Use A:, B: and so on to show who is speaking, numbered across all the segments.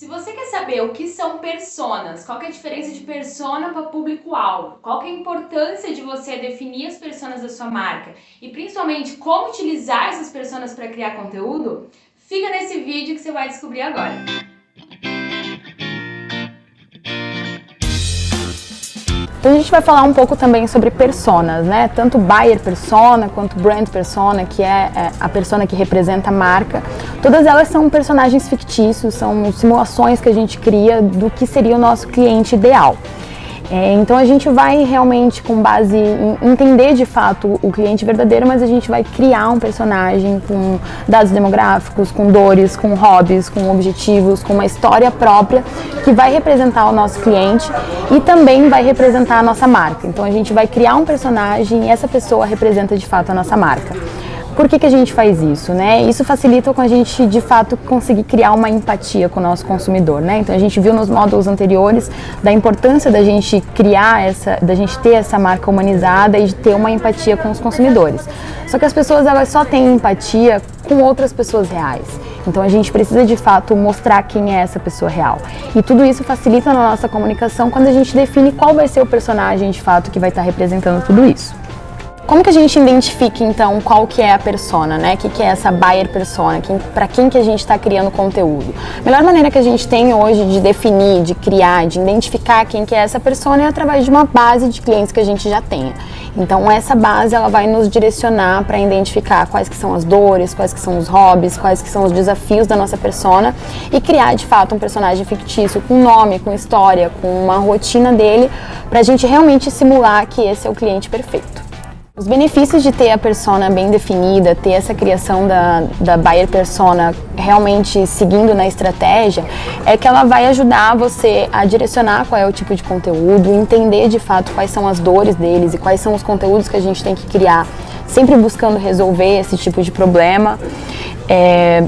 A: Se você quer saber o que são personas, qual que é a diferença de persona para público-alvo, qual que é a importância de você definir as personas da sua marca e principalmente como utilizar essas personas para criar conteúdo, fica nesse vídeo que você vai descobrir agora.
B: Então a gente vai falar um pouco também sobre personas, né? Tanto buyer persona quanto brand persona, que é a persona que representa a marca. Todas elas são personagens fictícios, são simulações que a gente cria do que seria o nosso cliente ideal. Então a gente vai realmente, com base em entender de fato o cliente verdadeiro, mas a gente vai criar um personagem com dados demográficos, com dores, com hobbies, com objetivos, com uma história própria que vai representar o nosso cliente e também vai representar a nossa marca. Então a gente vai criar um personagem e essa pessoa representa de fato a nossa marca. Por que a gente faz isso, né? Isso facilita com a gente, de fato, conseguir criar uma empatia com o nosso consumidor, né? Então a gente viu nos módulos anteriores da importância da gente da gente ter essa marca humanizada e de ter uma empatia com os consumidores. Só que as pessoas, elas só têm empatia com outras pessoas reais. Então a gente precisa, de fato, mostrar quem é essa pessoa real. E tudo isso facilita na nossa comunicação quando a gente define qual vai ser o personagem, de fato, que vai estar representando tudo isso. Como que a gente identifica, então, qual que é a persona, né? O que é essa buyer persona? Para quem que a gente está criando conteúdo? A melhor maneira que a gente tem hoje de definir, de criar, de identificar quem que é essa persona é através de uma base de clientes que a gente já tenha. Então, essa base, ela vai nos direcionar para identificar quais que são as dores, quais que são os hobbies, quais que são os desafios da nossa persona e criar, de fato, um personagem fictício com nome, com história, com uma rotina dele, para a gente realmente simular que esse é o cliente perfeito. Os benefícios de ter a persona bem definida, ter essa criação da buyer persona realmente seguindo na estratégia, é que ela vai ajudar você a direcionar qual é o tipo de conteúdo, entender de fato quais são as dores deles e quais são os conteúdos que a gente tem que criar, sempre buscando resolver esse tipo de problema.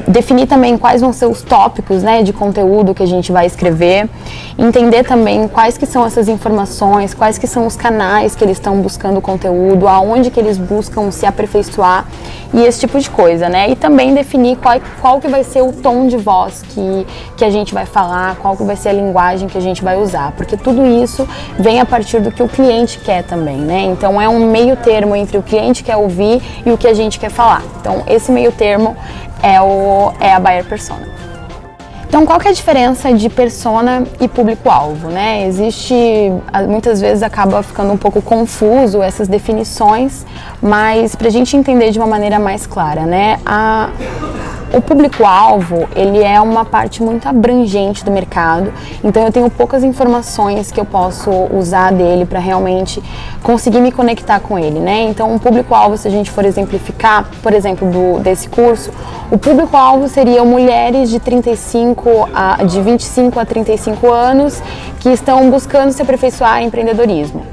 B: Definir também quais vão ser os tópicos, né, de conteúdo que a gente vai escrever, entender também quais que são essas informações, quais que são os canais que eles estão buscando conteúdo, aonde que eles buscam se aperfeiçoar e esse tipo de coisa, né? E também definir qual que vai ser o tom de voz que a gente vai falar, qual que vai ser a linguagem que a gente vai usar, porque tudo isso vem a partir do que o cliente quer também, né? Então é um meio termo entre o cliente quer ouvir e o que a gente quer falar. Então esse meio termo é a buyer persona. Então, qual que é a diferença de persona e público-alvo, né? Muitas vezes acaba ficando um pouco confuso essas definições, mas para a gente entender de uma maneira mais clara, né? O público-alvo, ele é uma parte muito abrangente do mercado, então eu tenho poucas informações que eu posso usar dele para realmente conseguir me conectar com ele, né? Então, um público-alvo, se a gente for exemplificar, por exemplo, desse curso, o público-alvo seriam mulheres de 25 a 35 anos que estão buscando se aperfeiçoar em empreendedorismo.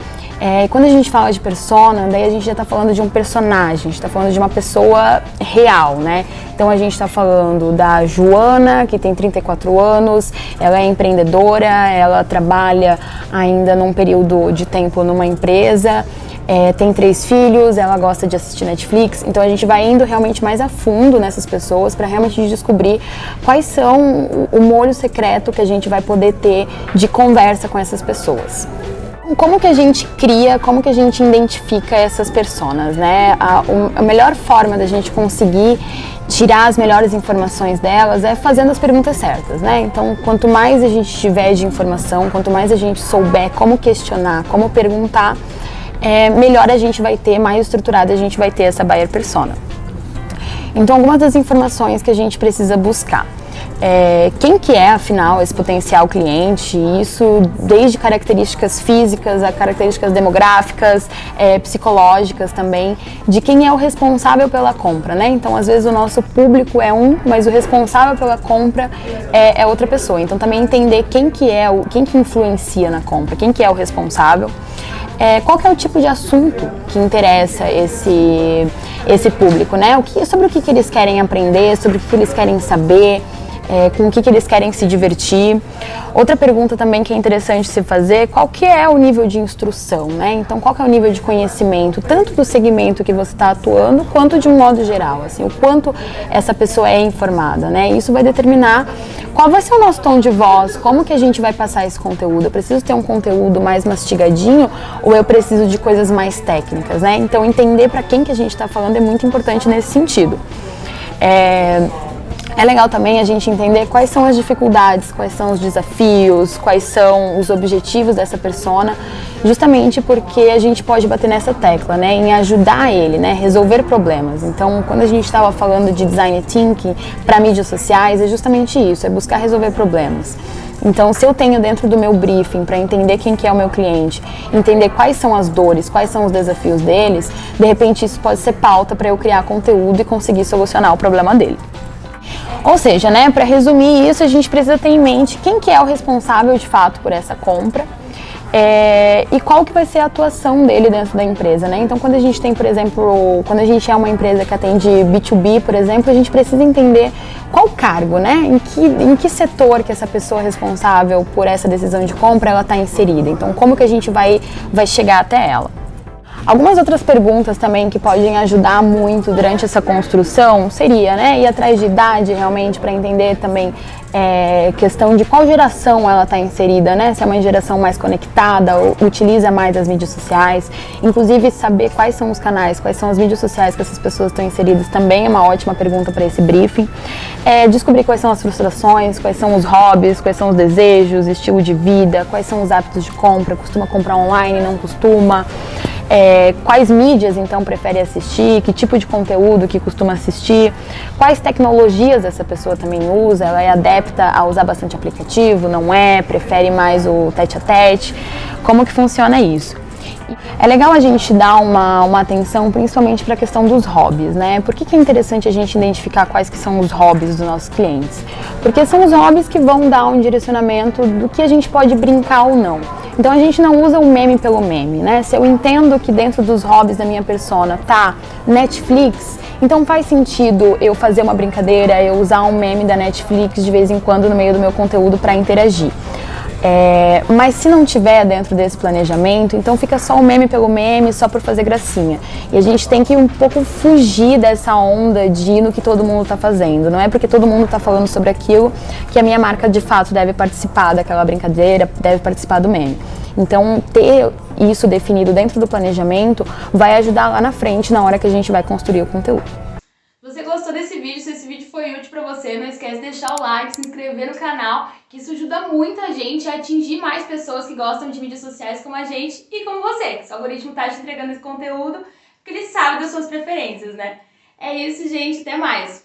B: E quando a gente fala de persona, daí a gente já está falando de um personagem, a gente está falando de uma pessoa real, né? Então a gente está falando da Joana, que tem 34 anos, ela é empreendedora, ela trabalha ainda num período de tempo numa empresa, tem 3 filhos, ela gosta de assistir Netflix, então a gente vai indo realmente mais a fundo nessas pessoas para realmente descobrir quais são o molho secreto que a gente vai poder ter de conversa com essas pessoas. Como que a gente cria, como que a gente identifica essas personas, né? A melhor forma da gente conseguir tirar as melhores informações delas é fazendo as perguntas certas, né? Então, quanto mais a gente tiver de informação, quanto mais a gente souber como questionar, como perguntar, melhor a gente vai ter, mais estruturada a gente vai ter essa buyer persona. Então, algumas das informações que a gente precisa buscar. Quem que é, afinal, esse potencial cliente, isso desde características físicas a características demográficas, psicológicas também, de quem é o responsável pela compra, né? Então, às vezes o nosso público é mas o responsável pela compra é outra pessoa. Então, também entender quem que influencia na compra, quem que é o responsável. Qual que é o tipo de assunto que interessa esse público, né? Sobre o que eles querem aprender, sobre o que eles querem saber, com o que eles querem se divertir. Outra pergunta também que é interessante se fazer, qual que é o nível de instrução, né? Então, qual que é o nível de conhecimento, tanto do segmento que você está atuando, quanto de um modo geral, assim, o quanto essa pessoa é informada, né? Isso vai determinar qual vai ser o nosso tom de voz, como que a gente vai passar esse conteúdo, eu preciso ter um conteúdo mais mastigadinho ou eu preciso de coisas mais técnicas, né? Então entender para quem que a gente está falando é muito importante nesse sentido. É legal também a gente entender quais são as dificuldades, quais são os desafios, quais são os objetivos dessa persona, justamente porque a gente pode bater nessa tecla, né, em ajudar ele, né, resolver problemas. Então, quando a gente estava falando de design thinking para mídias sociais, é justamente isso, é buscar resolver problemas. Então, se eu tenho dentro do meu briefing para entender quem que é o meu cliente, entender quais são as dores, quais são os desafios deles, de repente isso pode ser pauta para eu criar conteúdo e conseguir solucionar o problema dele. Ou seja, né, para resumir isso, a gente precisa ter em mente quem que é o responsável de fato por essa compra e qual que vai ser a atuação dele dentro da empresa, né? Então, quando a gente tem, por exemplo, quando a gente é uma empresa que atende B2B, por exemplo, a gente precisa entender qual cargo, né? Em que setor que essa pessoa responsável por essa decisão de compra ela está inserida. Então, como que a gente vai chegar até ela? Algumas outras perguntas também que podem ajudar muito durante essa construção seria, né, ir atrás de idade realmente para entender também questão de qual geração ela está inserida, né, se é uma geração mais conectada ou utiliza mais as mídias sociais, inclusive saber quais são os canais, quais são as mídias sociais que essas pessoas estão inseridas também é uma ótima pergunta para esse briefing. Descobrir quais são as frustrações, quais são os hobbies, quais são os desejos, estilo de vida, quais são os hábitos de compra, costuma comprar online, não costuma. Quais mídias então prefere assistir, que tipo de conteúdo que costuma assistir, quais tecnologias essa pessoa também usa, ela é adepta a usar bastante aplicativo, não é, prefere mais o tete-a-tete, como que funciona isso. É legal a gente dar uma atenção principalmente para a questão dos hobbies, né? Por que é interessante a gente identificar quais que são os hobbies dos nossos clientes? Porque são os hobbies que vão dar um direcionamento do que a gente pode brincar ou não. Então a gente não usa o meme pelo meme, né? Se eu entendo que dentro dos hobbies da minha persona tá Netflix, então faz sentido eu fazer uma brincadeira, eu usar um meme da Netflix de vez em quando no meio do meu conteúdo para interagir. Mas se não tiver dentro desse planejamento, então fica só o meme pelo meme, só por fazer gracinha. E a gente tem que um pouco fugir dessa onda de ir no que todo mundo está fazendo. Não é porque todo mundo está falando sobre aquilo que a minha marca de fato deve participar daquela brincadeira, deve participar do meme. Então ter isso definido dentro do planejamento vai ajudar lá na frente, na hora que a gente vai construir o conteúdo.
A: Se você gostou desse vídeo, se esse vídeo foi útil pra você, não esquece de deixar o like, se inscrever no canal, que isso ajuda muito a gente a atingir mais pessoas que gostam de mídias sociais como a gente e como você, que o algoritmo tá te entregando esse conteúdo porque ele sabe das suas preferências, né? É isso, gente, até mais!